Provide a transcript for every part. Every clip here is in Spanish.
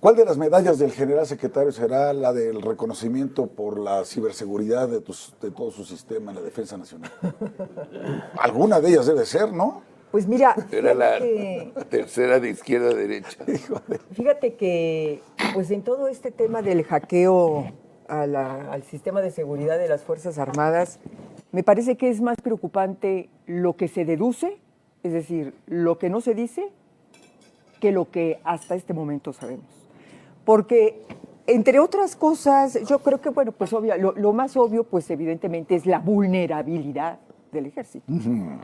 ¿Cuál de las medallas del general secretario será la del reconocimiento por la ciberseguridad de todo su sistema en la defensa nacional? Alguna de ellas debe ser, ¿no? Pues mira, era la tercera de izquierda a derecha. Fíjate que, pues en todo este tema del hackeo al sistema de seguridad de las Fuerzas Armadas, me parece que es más preocupante lo que se deduce, es decir, lo que no se dice, que lo que hasta este momento sabemos. Porque, entre otras cosas, yo creo que, bueno, pues lo más obvio, pues evidentemente es la vulnerabilidad del ejército.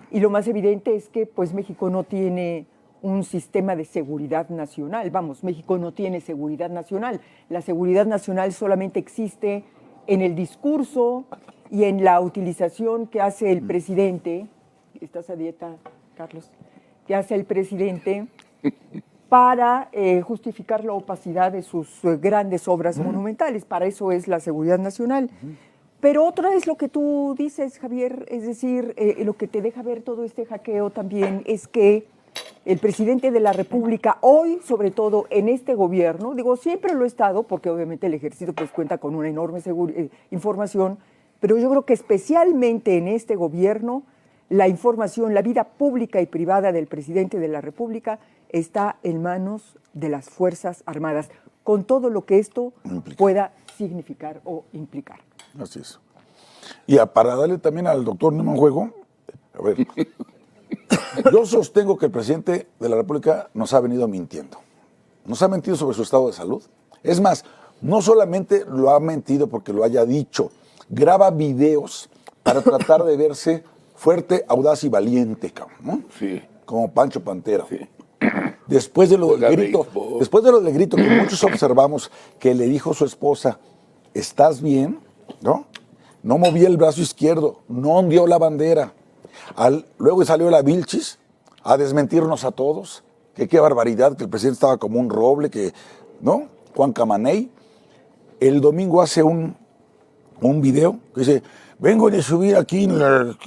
Y lo más evidente es que, pues, México no tiene un sistema de seguridad nacional. Vamos, México no tiene seguridad nacional. La seguridad nacional solamente existe en el discurso y en la utilización que hace el presidente. ¿Estás a dieta, Carlos? Que hace el presidente para justificar la opacidad de sus grandes obras monumentales. Para eso es la seguridad nacional. Pero otra es lo que tú dices, Javier, es decir, lo que te deja ver todo este hackeo también es que el presidente de la República, hoy, sobre todo en este gobierno, digo, siempre lo ha estado, porque obviamente el ejército pues cuenta con una enorme información, pero yo creo que especialmente en este gobierno, la información, la vida pública y privada del presidente de la República está en manos de las Fuerzas Armadas, con todo lo que esto pueda significar o implicar. Así es. Y para darle también al doctor Neumann juego, a ver, yo sostengo que el presidente de la República nos ha venido mintiendo. Nos ha mentido sobre su estado de salud. Es más, no solamente lo ha mentido porque lo haya dicho, graba videos para tratar de verse fuerte, audaz y valiente, cabrón, ¿no? Sí. Como Pancho Pantera. Sí. Después de lo del grito que muchos observamos que le dijo su esposa, ¿estás bien? ¿No? No movía el brazo izquierdo, no ondeó la bandera. Luego salió la Vilchis a desmentirnos a todos, que qué barbaridad, que el presidente estaba como un roble, que, ¿no? Juan Camaney. El domingo hace un video que dice, vengo de subir aquí en el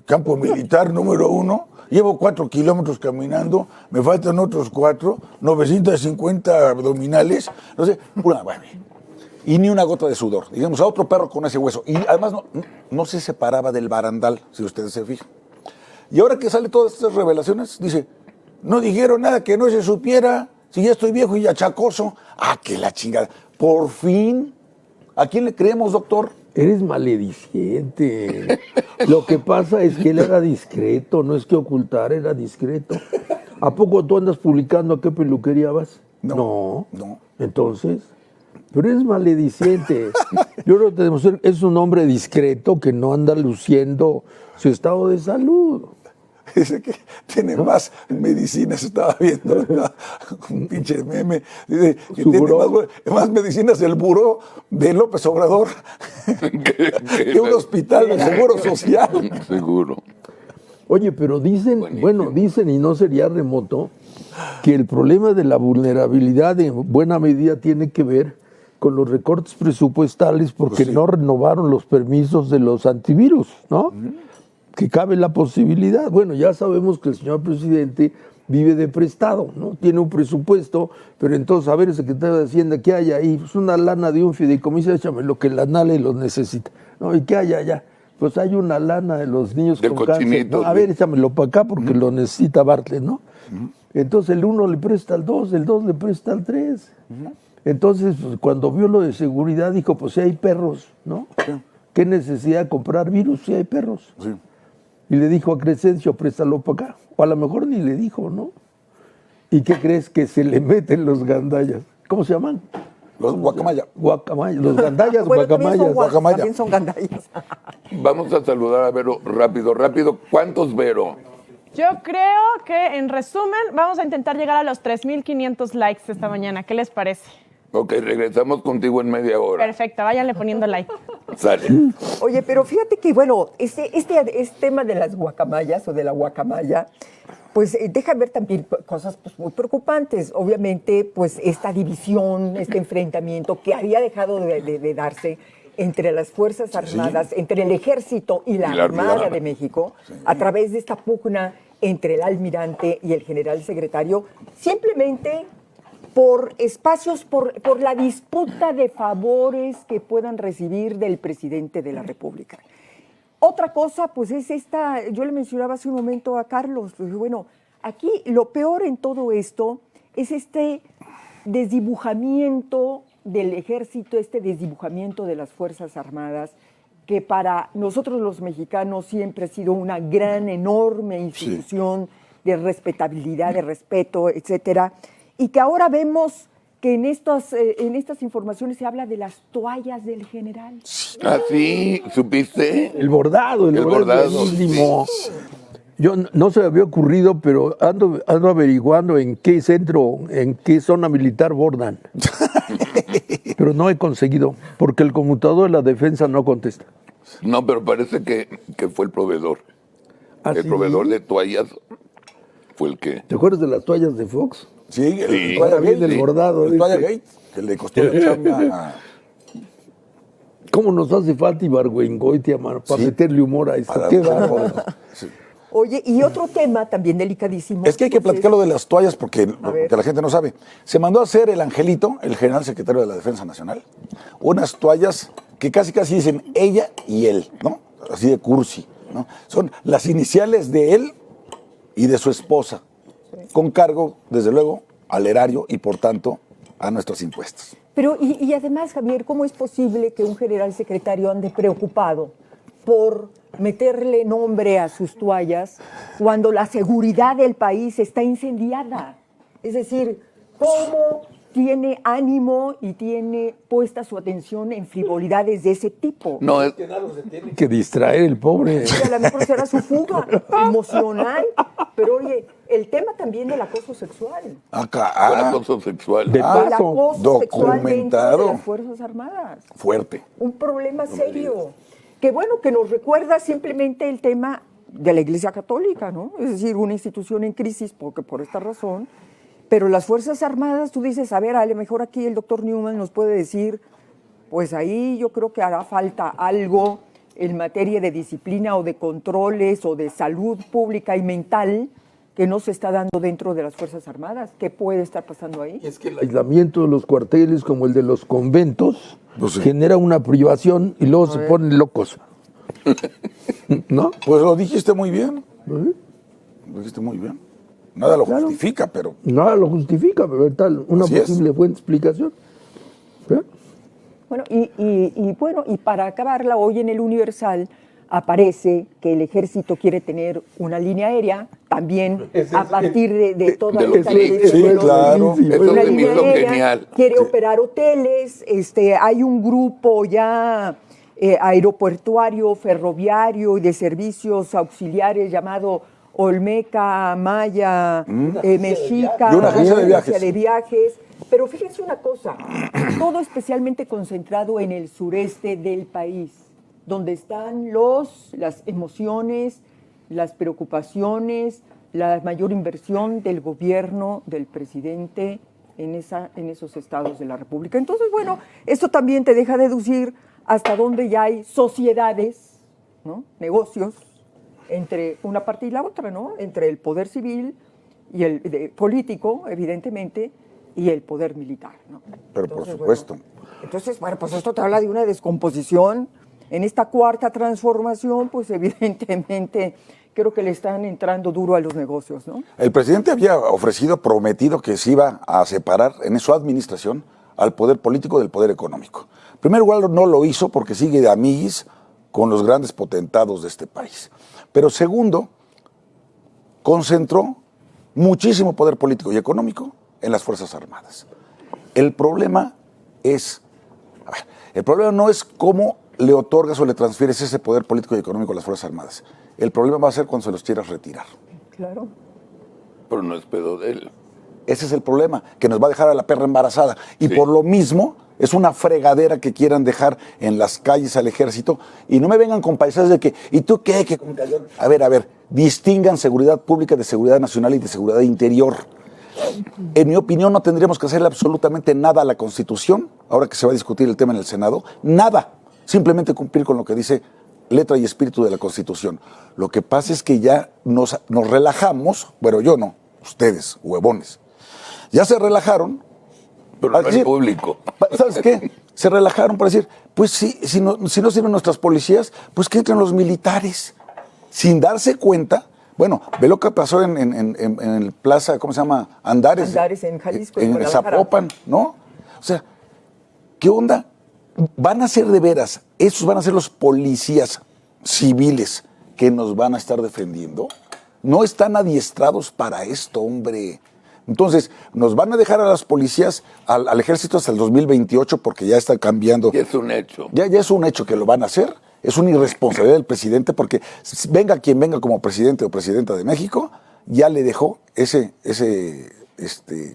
campo militar número 1, llevo 4 kilómetros caminando, me faltan otros 4, 950 abdominales, no sé, y ni una gota de sudor. Digamos, a otro perro con ese hueso. Y además no se separaba del barandal, si ustedes se fijan. Y ahora que sale todas estas revelaciones, dice, no dijeron nada que no se supiera, si ya estoy viejo y achacoso. Ah, que la chingada. Por fin, ¿a quién le creemos, doctor? Eres malediciente. Lo que pasa es que él era discreto, no es que ocultar, era discreto. ¿A poco tú andas publicando a qué peluquería vas? No. Entonces, pero eres malediciente. Yo creo que es un hombre discreto que no anda luciendo su estado de salud. Dice que tiene más medicinas, estaba viendo un pinche meme. Dice que tiene más medicinas el buró de López Obrador que un hospital de seguro social. Seguro. Oye, pero dicen, dicen, y no sería remoto, que el problema de la vulnerabilidad en buena medida tiene que ver con los recortes presupuestales porque no renovaron los permisos de los antivirus, ¿no? Que cabe la posibilidad. Bueno, ya sabemos que el señor presidente vive de prestado, ¿no? Tiene un presupuesto, pero entonces, a ver, el secretario de Hacienda, ¿qué hay ahí? Pues una lana de un fideicomiso, échame lo que la NALE los necesita. ¿No? ¿Y qué hay allá? Pues hay una lana de los niños con cáncer. ¿No? A ver, échamelo para acá porque lo necesita Bartlett, ¿no? Entonces el 1 le presta al 2, el 2 le presta al 3. Entonces, pues, cuando vio lo de seguridad, dijo, pues si hay perros, ¿no? ¿Qué necesidad de comprar virus si hay perros? Sí. Y le dijo a Crescencio, préstalo para acá. O a lo mejor ni le dijo, ¿no? ¿Y qué crees? Que se le meten los gandallas. ¿Cómo se llaman? Los guacamaya. Los gandallas, guacamayas. También son gandallas. Vamos a saludar a Vero rápido. ¿Cuántos, Vero? Yo creo que, en resumen, vamos a intentar llegar a los 3,500 likes esta mañana. ¿Qué les parece? Ok, regresamos contigo en media hora. Perfecto, váyanle poniendo like. Sale. Oye, pero fíjate que, bueno, este tema de las guacamayas o de la guacamaya, pues deja ver también cosas pues, muy preocupantes. Obviamente, pues esta división, este enfrentamiento que había dejado de darse entre las Fuerzas Armadas, entre el Ejército y la Armada de México, a través de esta pugna entre el almirante y el general secretario, simplemente por espacios, por la disputa de favores que puedan recibir del presidente de la República. Otra cosa, pues es esta, yo le mencionaba hace un momento a Carlos, pues, bueno, aquí lo peor en todo esto es este desdibujamiento del ejército, este desdibujamiento de las Fuerzas Armadas, que para nosotros los mexicanos siempre ha sido una gran, enorme institución de respetabilidad, de respeto, etcétera, y que ahora vemos que en estas informaciones se habla de las toallas del general. Ah, sí, ¿supiste? El bordado es buenísimo. Yo no se me había ocurrido, pero ando averiguando en qué centro, en qué zona militar bordan. Pero no he conseguido, porque el conmutador de la defensa no contesta. No, pero parece que fue el proveedor. ¿Ah, El sí? proveedor de toallas fue el que... ¿Te acuerdas de las toallas de Fox? Sí, Sí. Toalla También Gate, del bordado, el Toalla dice. Gate, que le costó la chamba. ¿Cómo nos hace falta Ibargüengoitia, mano, para meterle humor a esto? Para- Qué bárbaro. Sí. Oye, y otro tema también delicadísimo. Es que hay que pues, platicar lo de las toallas porque ver. la gente no sabe. Se mandó a hacer el Angelito, el general secretario de la Defensa Nacional, unas toallas que casi dicen ella y él, ¿no? Así de cursi, ¿no? Son las iniciales de él y de su esposa, con cargo, desde luego, al erario y por tanto a nuestros impuestos. Pero, y además, Javier, ¿cómo es posible que un general secretario ande preocupado por meterle nombre a sus toallas cuando la seguridad del país está incendiada? Es decir, ¿cómo tiene ánimo y tiene puesta su atención en frivolidades de ese tipo? No, es, Que distraer el pobre. Y a lo mejor será su fuga emocional, pero oye, el tema también del acoso sexual. fue Acá, acoso sexual. De- El paso, acoso sexual dentro documentado. de las Fuerzas Armadas. fuerte. Un problema serio. Que bueno, que nos recuerda simplemente el tema de la Iglesia Católica, ¿no? Es decir, una institución en crisis porque por esta razón. Pero las Fuerzas Armadas, tú dices, a ver, a lo mejor aquí el doctor Newman nos puede decir, pues ahí yo creo que hará falta algo en materia de disciplina o de controles o de salud pública y mental que no se está dando dentro de las Fuerzas Armadas. ¿Qué puede estar pasando ahí? Es que el aislamiento de los cuarteles, como el de los conventos, Pues sí. genera una privación y luego se ponen locos. ¿No? Pues lo dijiste muy bien. Lo dijiste muy bien. Nada lo Claro. justifica, pero Nada lo justifica, pero tal, una Así es. posible buena explicación. ¿Eh? Bueno, y para acabarla, hoy en el Universal aparece que el ejército quiere tener una línea aérea, también a partir de toda de los esta clics. Sí, claro. Eso una se me línea hizo aérea, genial. quiere operar hoteles, hay un grupo ya aeroportuario, ferroviario y de servicios auxiliares llamado Olmeca, Maya, Mexica, Y una agencia de viajes. agencia de viajes. Pero fíjense una cosa, todo especialmente concentrado en el sureste del país, donde están las emociones, las preocupaciones, la mayor inversión del gobierno, del presidente en esos estados de la República. Entonces, bueno, esto también te deja deducir hasta dónde ya hay sociedades, ¿no? Negocios, entre una parte y la otra, ¿no? Entre el poder civil y el político, evidentemente, y el poder militar, ¿no? Pero por Entonces, supuesto. Bueno, pues esto te habla de una descomposición. En esta cuarta transformación, pues evidentemente creo que le están entrando duro a los negocios, ¿no? El presidente había prometido que se iba a separar en su administración al poder político del poder económico. En primer lugar, no lo hizo porque sigue de amiguis con los grandes potentados de este país. Pero segundo, concentró muchísimo poder político y económico en las Fuerzas Armadas. El problema no es cómo le otorgas o le transfieres ese poder político y económico a las Fuerzas Armadas. El problema va a ser cuando se los quieras retirar. Claro. Pero no es pedo de él. Ese es el problema, que nos va a dejar a la perra embarazada. Y Sí. por lo mismo, es una fregadera que quieran dejar en las calles al ejército. Y no me vengan con paisajes de que, ¿y tú qué? A ver, distingan seguridad pública de seguridad nacional y de seguridad interior. En mi opinión, no tendríamos que hacerle absolutamente nada a la Constitución, ahora que se va a discutir el tema en el Senado. Nada. Simplemente cumplir con lo que dice letra y espíritu de la Constitución. Lo que pasa es que ya nos relajamos, bueno, yo no, ustedes, huevones. Ya se relajaron Pero Para no es público. ¿Sabes qué? Se relajaron para decir, pues sí, si no sirven nuestras policías, pues que entren los militares. Sin darse cuenta, bueno, ve lo que pasó en el Plaza, ¿cómo se llama? Andares. Andares en Jalisco. En Guadalajara. Zapopan, ¿no? O sea, ¿qué onda? Van a ser de veras, esos van a ser los policías civiles que nos van a estar defendiendo. No están adiestrados para esto, hombre. Entonces, nos van a dejar a las policías, al ejército hasta el 2028 porque ya está cambiando. Y es un hecho. Ya es un hecho que lo van a hacer. Es una irresponsabilidad del presidente porque venga quien venga como presidente o presidenta de México, ya le dejó ese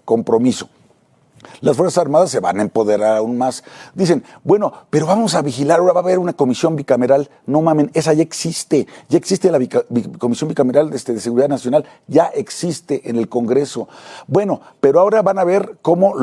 compromiso. Las Fuerzas Armadas se van a empoderar aún más. Dicen, bueno, pero vamos a vigilar, ahora va a haber una comisión bicameral. No mamen, esa ya existe. Ya existe la Comisión Bicameral de Seguridad Nacional, ya existe en el Congreso. Bueno, pero ahora van a ver cómo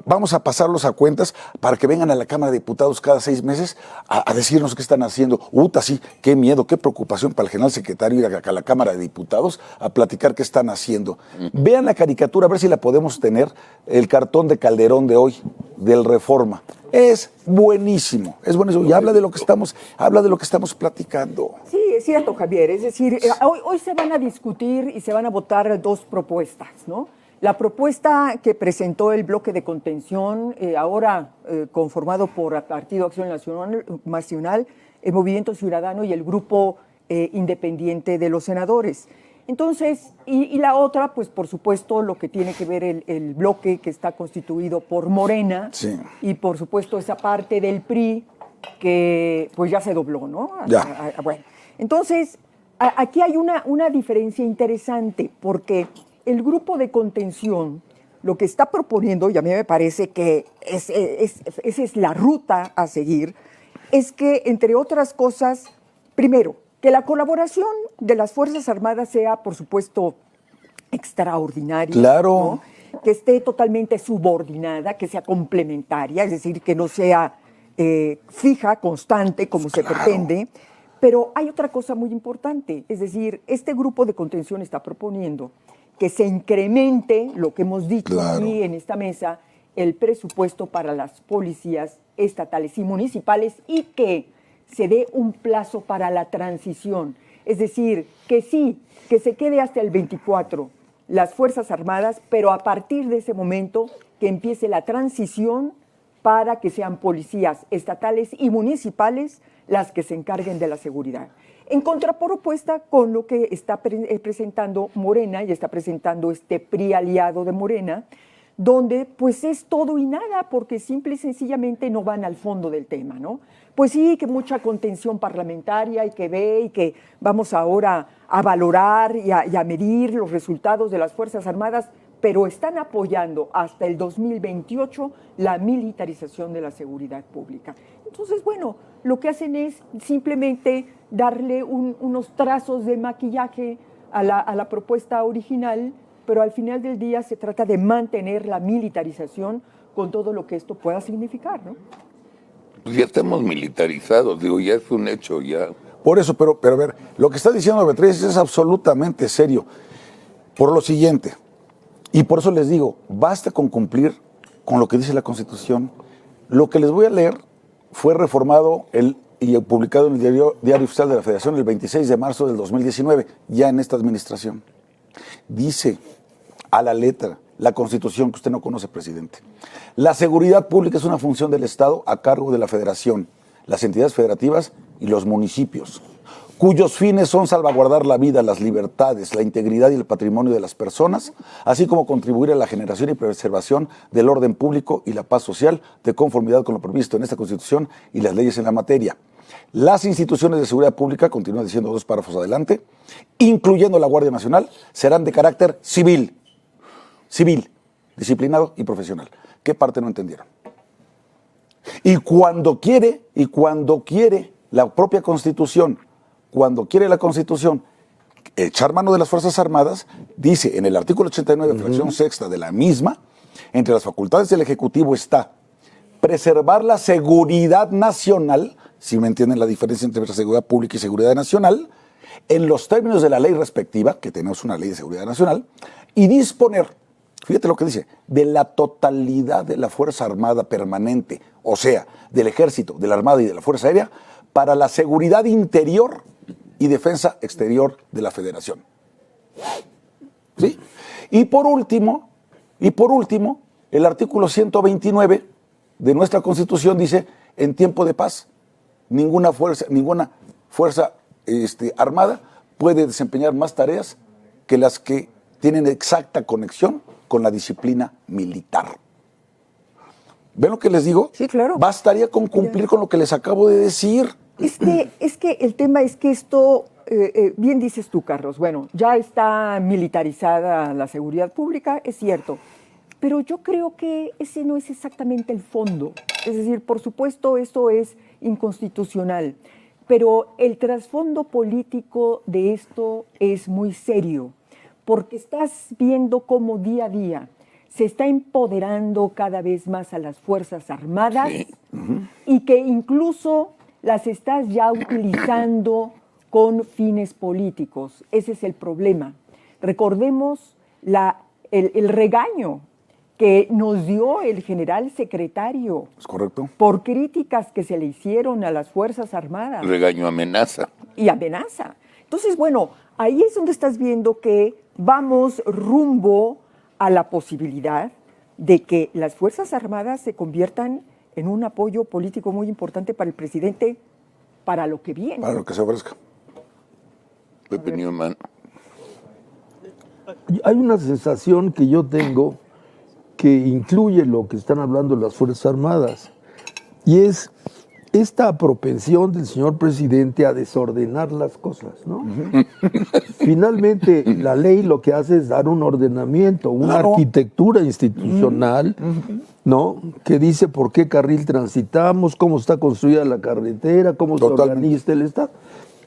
vamos a pasarlos a cuentas para que vengan a la Cámara de Diputados cada 6 meses a decirnos qué están haciendo. Sí, qué miedo, qué preocupación para el general secretario ir a la Cámara de Diputados a platicar qué están haciendo. Vean la caricatura, a ver si la podemos tener. El cartón de Calderón de hoy, del Reforma. Es buenísimo. Y habla de lo que estamos platicando. Sí, es cierto, Javier. Es decir, hoy se van a discutir y se van a votar 2 propuestas, ¿no? La propuesta que presentó el bloque de contención, ahora conformado por Partido Acción Nacional, el Movimiento Ciudadano y el Grupo Independiente de los Senadores. Entonces, y la otra, pues por supuesto, lo que tiene que ver el bloque que está constituido por Morena, sí, y por supuesto esa parte del PRI que pues ya se dobló, ¿no? Ya. Bueno, entonces, aquí hay una diferencia interesante, porque el grupo de contención lo que está proponiendo, y a mí me parece que esa es la ruta a seguir, es que, entre otras cosas, primero, que la colaboración de las Fuerzas Armadas sea, por supuesto, extraordinaria. Claro. ¿no? Que esté totalmente subordinada, que sea complementaria, es decir, que no sea fija, constante, como se pretende. Pero hay otra cosa muy importante, es decir, este grupo de contención está proponiendo que se incremente, lo que hemos dicho aquí en esta mesa, el presupuesto para las policías estatales y municipales y que se dé un plazo para la transición. Es decir, que sí, que se quede hasta el 24 las Fuerzas Armadas, pero a partir de ese momento que empiece la transición para que sean policías estatales y municipales las que se encarguen de la seguridad. En contrapropuesta con lo que está presentando Morena y está presentando este PRI aliado de Morena, donde pues es todo y nada, porque simple y sencillamente no van al fondo del tema, ¿no? Pues sí, que mucha contención parlamentaria y que ve y que vamos ahora a valorar y a medir los resultados de las Fuerzas Armadas, pero están apoyando hasta el 2028 la militarización de la seguridad pública. Entonces, bueno, lo que hacen es simplemente darle unos trazos de maquillaje a la propuesta original, pero al final del día se trata de mantener la militarización con todo lo que esto pueda significar, ¿no? Pues ya estamos militarizados, digo, ya es un hecho, ya. Por eso, pero a ver, lo que está diciendo Beatriz es absolutamente serio. Por lo siguiente, y por eso les digo, basta con cumplir con lo que dice la Constitución. Lo que les voy a leer fue reformado y publicado en el Diario Oficial de la Federación el 26 de marzo del 2019, ya en esta administración. Dice a la letra la Constitución que usted no conoce, presidente. La seguridad pública es una función del Estado a cargo de la Federación, las entidades federativas y los municipios, cuyos fines son salvaguardar la vida, las libertades, la integridad y el patrimonio de las personas, así como contribuir a la generación y preservación del orden público y la paz social de conformidad con lo previsto en esta Constitución y las leyes en la materia. Las instituciones de seguridad pública, continúa diciendo 2 párrafos adelante, incluyendo la Guardia Nacional, serán de carácter civil, disciplinado y profesional. ¿Qué parte no entendieron? Y cuando quiere la propia Constitución, echar mano de las Fuerzas Armadas, dice en el artículo 89, fracción sexta de la misma, entre las facultades del Ejecutivo está preservar la seguridad nacional, si me entienden la diferencia entre seguridad pública y seguridad nacional, en los términos de la ley respectiva, que tenemos una ley de seguridad nacional, y disponer fíjate lo que dice, de la totalidad de la Fuerza Armada permanente, o sea, del Ejército, de la Armada y de la Fuerza Aérea, para la seguridad interior y defensa exterior de la Federación. ¿Sí? Y por último, el artículo 129 de nuestra Constitución dice, en tiempo de paz, ninguna fuerza armada puede desempeñar más tareas que las que tienen exacta conexión con la disciplina militar. ¿Ven lo que les digo? Sí, claro. Bastaría con cumplir con lo que les acabo de decir. Es que el tema es que esto, bien dices tú, Carlos, bueno, ya está militarizada la seguridad pública, es cierto, pero yo creo que ese no es exactamente el fondo. Es decir, por supuesto, esto es inconstitucional, pero el trasfondo político de esto es muy serio, porque estás viendo cómo día a día se está empoderando cada vez más a las Fuerzas Armadas y que incluso las estás ya utilizando con fines políticos. Ese es el problema. Recordemos el regaño que nos dio el general secretario. ¿Es correcto? Por críticas que se le hicieron a las Fuerzas Armadas. Regaño, amenaza. Y amenaza. Entonces, bueno, ahí es donde estás viendo que vamos rumbo a la posibilidad de que las Fuerzas Armadas se conviertan en un apoyo político muy importante para el presidente, para lo que viene. Para lo que se ofrezca. Pepe Newman. Hay una sensación que yo tengo que incluye lo que están hablando las Fuerzas Armadas, y es esta propensión del señor presidente a desordenar las cosas, ¿no? Finalmente, la ley lo que hace es dar un ordenamiento, una arquitectura institucional, ¿no? Que dice por qué carril transitamos, cómo está construida la carretera, cómo se organiza el Estado.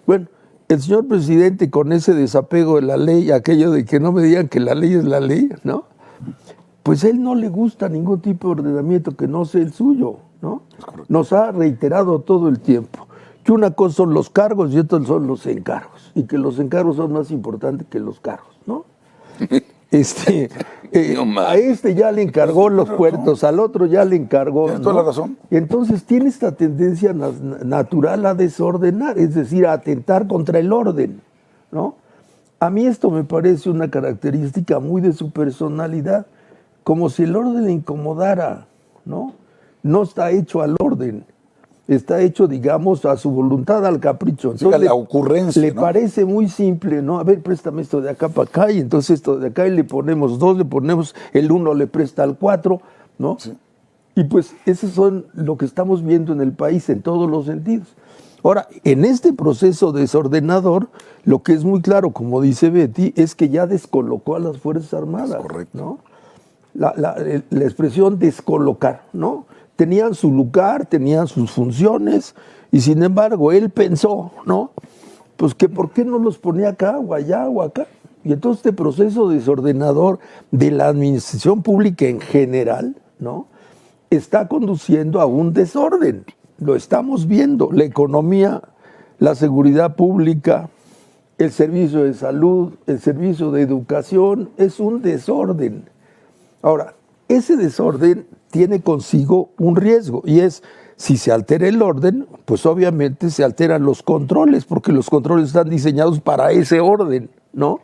Bueno, el señor presidente, con ese desapego de la ley, aquello de que no me digan que la ley es la ley, ¿no? Pues a él no le gusta ningún tipo de ordenamiento que no sea el suyo, ¿no? Nos ha reiterado todo el tiempo que una cosa son los cargos y otra son los encargos, y que los encargos son más importantes que los cargos, ¿no? A este ya le encargó los puertos, al otro ya le encargó. Tienes toda la razón. Y entonces tiene esta tendencia natural a desordenar, es decir, a atentar contra el orden, ¿no? A mí esto me parece una característica muy de su personalidad, como si el orden le incomodara, ¿no? No está hecho al orden, está hecho, digamos, a su voluntad, al capricho. Entonces, la ocurrencia, le ¿no? parece muy simple, ¿no? A ver, préstame esto de acá para acá, y entonces esto de acá, y le ponemos 2, le ponemos el 1, le presta al 4, ¿no? Sí. Y pues esos son lo que estamos viendo en el país en todos los sentidos. Ahora, en este proceso desordenador, lo que es muy claro, como dice Betty, es que ya descolocó a las Fuerzas Armadas. Es correcto. ¿No? La expresión descolocar, ¿no? Tenían su lugar, tenían sus funciones, y sin embargo él pensó, ¿no? Pues que por qué no los ponía acá o allá o acá. Y entonces este proceso desordenador de la administración pública en general, ¿no? Está conduciendo a un desorden. Lo estamos viendo. La economía, la seguridad pública, el servicio de salud, el servicio de educación, es un desorden. Ahora, ese desorden tiene consigo un riesgo, y es, si se altera el orden, pues obviamente se alteran los controles, porque los controles están diseñados para ese orden, ¿no?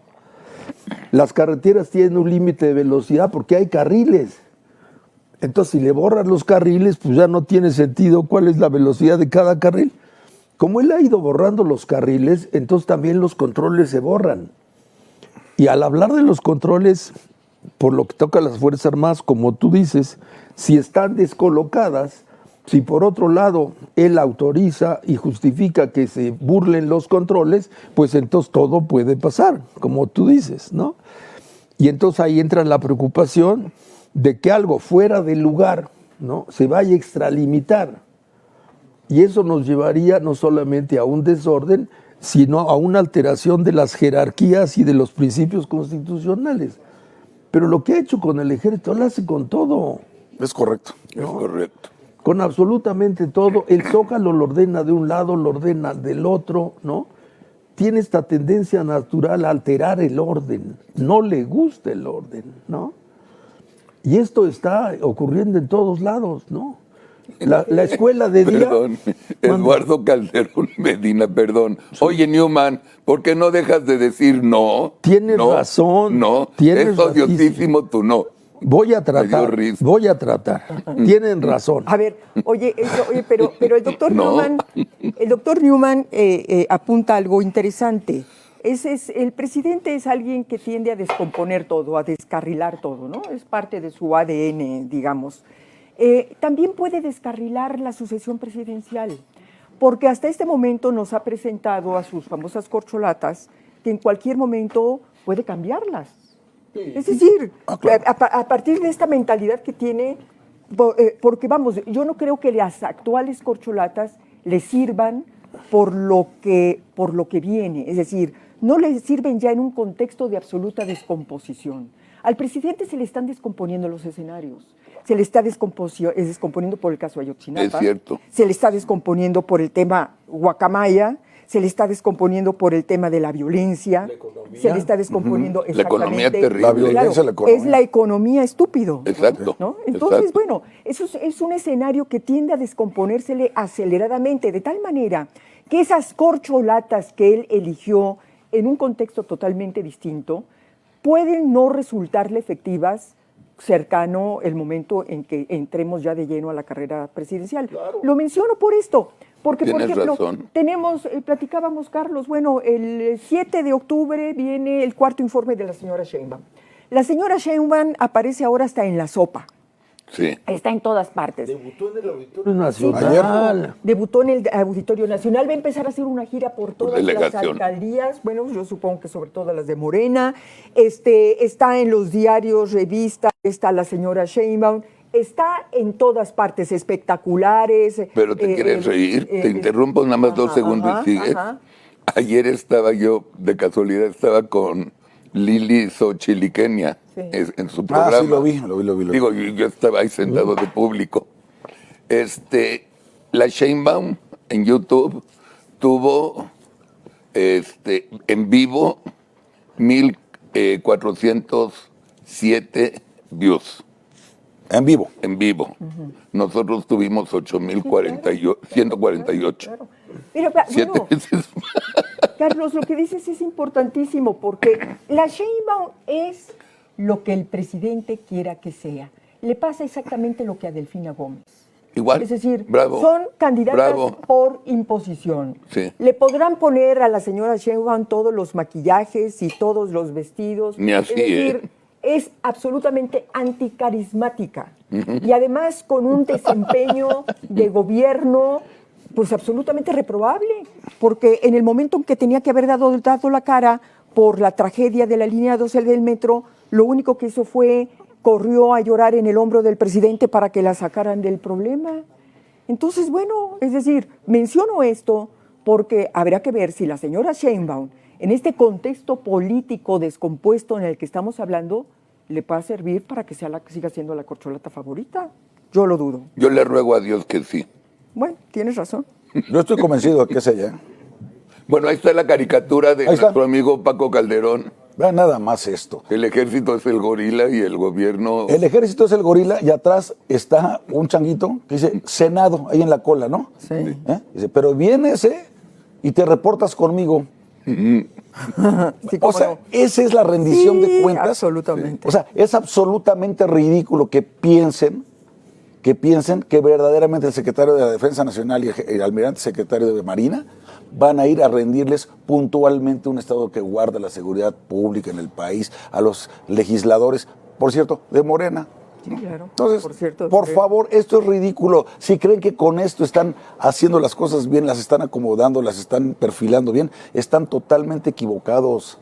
Las carreteras tienen un límite de velocidad porque hay carriles. Entonces, si le borran los carriles, pues ya no tiene sentido cuál es la velocidad de cada carril. Como él ha ido borrando los carriles, entonces también los controles se borran. Y al hablar de los controles, por lo que toca a las Fuerzas Armadas, como tú dices, si están descolocadas, si por otro lado él autoriza y justifica que se burlen los controles, pues entonces todo puede pasar, como tú dices, ¿no? Y entonces ahí entra la preocupación de que algo fuera del lugar, ¿no?, se vaya a extralimitar. Y eso nos llevaría no solamente a un desorden, sino a una alteración de las jerarquías y de los principios constitucionales. Pero lo que ha hecho con el ejército lo hace con todo. Es correcto. ¿No? Es correcto. Con absolutamente todo. El Zócalo lo ordena de un lado, lo ordena del otro, ¿no? Tiene esta tendencia natural a alterar el orden. No le gusta el orden, ¿no? Y esto está ocurriendo en todos lados, ¿no? La escuela de día... Perdón, Eduardo Calderón Medina, perdón. Oye, Newman, ¿por qué no dejas de decir no? Tienes no, razón. No, Tienes es odiosísimo tu no. Voy a Me dio tratar, risa. voy a tratar. Tienen razón. A ver, pero el doctor No. Newman apunta algo interesante. El presidente es alguien que tiende a descomponer todo, a descarrilar todo, ¿no? Es parte de su ADN, digamos. También puede descarrilar la sucesión presidencial, porque hasta este momento nos ha presentado a sus famosas corcholatas que en cualquier momento puede cambiarlas. Es decir, claro. a partir de esta mentalidad que tiene, porque vamos, yo no creo que las actuales corcholatas le sirvan por lo que viene, es decir, no le sirven ya en un contexto de absoluta descomposición. Al presidente se le están descomponiendo los escenarios, se le está descomponiendo por el caso Ayotzinapa, Es cierto. se le está descomponiendo por el tema Guacamaya, se le está descomponiendo por el tema de la violencia, se le está descomponiendo La economía exactamente. terrible. La violencia, la economía. Es la economía estúpido. Exacto. ¿No? Entonces, exacto. bueno, eso es un escenario que tiende a descomponérsele aceleradamente, de tal manera que esas corcholatas que él eligió en un contexto totalmente distinto pueden no resultarle efectivas cercano el momento en que entremos ya de lleno a la carrera presidencial. Lo menciono por esto, porque, por Tienes ejemplo, razón. platicábamos, Carlos, bueno, el 7 de octubre viene el cuarto informe de la señora Sheinbaum. La señora Sheinbaum aparece ahora hasta en la sopa. Sí. Está en todas partes. Debutó en el Auditorio Nacional. Debutó en el Auditorio Nacional, va a empezar a hacer una gira por todas las delegación. alcaldías, bueno, yo supongo que sobre todo las de Morena, está en los diarios, revistas, está la señora Sheinbaum, está en todas partes, espectaculares. Pero te quieres reír, te interrumpo nada más 2 segundos y sigues. Ayer estaba yo, de casualidad, estaba con Lili Xochiliquenia en su programa. Sí, lo vi. Digo, yo estaba ahí sentado de público. La Sheinbaum en YouTube tuvo en vivo 1,407 views. En vivo. En vivo. Nosotros tuvimos 8,148. Claro. Pero, 7 bueno, veces. Carlos, lo que dices es importantísimo porque la Sheinbaum es lo que el presidente quiera que sea. Le pasa exactamente lo que a Delfina Gómez. Igual. Es decir, Bravo. son candidatas Bravo. por imposición. Sí. Le podrán poner a la señora Sheinbaum todos los maquillajes y todos los vestidos. Ni así, es decir, es absolutamente anticarismática. Y además con un desempeño de gobierno pues absolutamente reprobable, porque en el momento en que tenía que haber dado la cara por la tragedia de la línea 12 del metro, lo único que hizo fue corrió a llorar en el hombro del presidente para que la sacaran del problema. Entonces, bueno, es decir, menciono esto porque habrá que ver si la señora Sheinbaum, en este contexto político descompuesto en el que estamos hablando, le va a servir para que siga siendo la corcholata favorita. Yo lo dudo. Yo le ruego a Dios que sí. Bueno, tienes razón. Yo estoy convencido de que es ella. Bueno, ahí está la caricatura de Ahí está. nuestro amigo Paco Calderón. Vean nada más esto. El ejército es el gorila y el gobierno... El ejército es el gorila y atrás está un changuito que dice Senado, ahí en la cola, ¿no? Sí. Dice, pero vienes, y te reportas conmigo. Sí, O cómo sea, no. esa es la rendición Sí, de cuentas. absolutamente. O sea, es absolutamente ridículo que piensen que verdaderamente el secretario de la Defensa Nacional y el almirante secretario de Marina van a ir a rendirles puntualmente un Estado que guarda la seguridad pública en el país, a los legisladores, por cierto, de Morena. Sí, claro. Entonces, Por cierto, favor, esto es ridículo. Si creen que con esto están haciendo las cosas bien, las están acomodando, las están perfilando bien, están totalmente equivocados.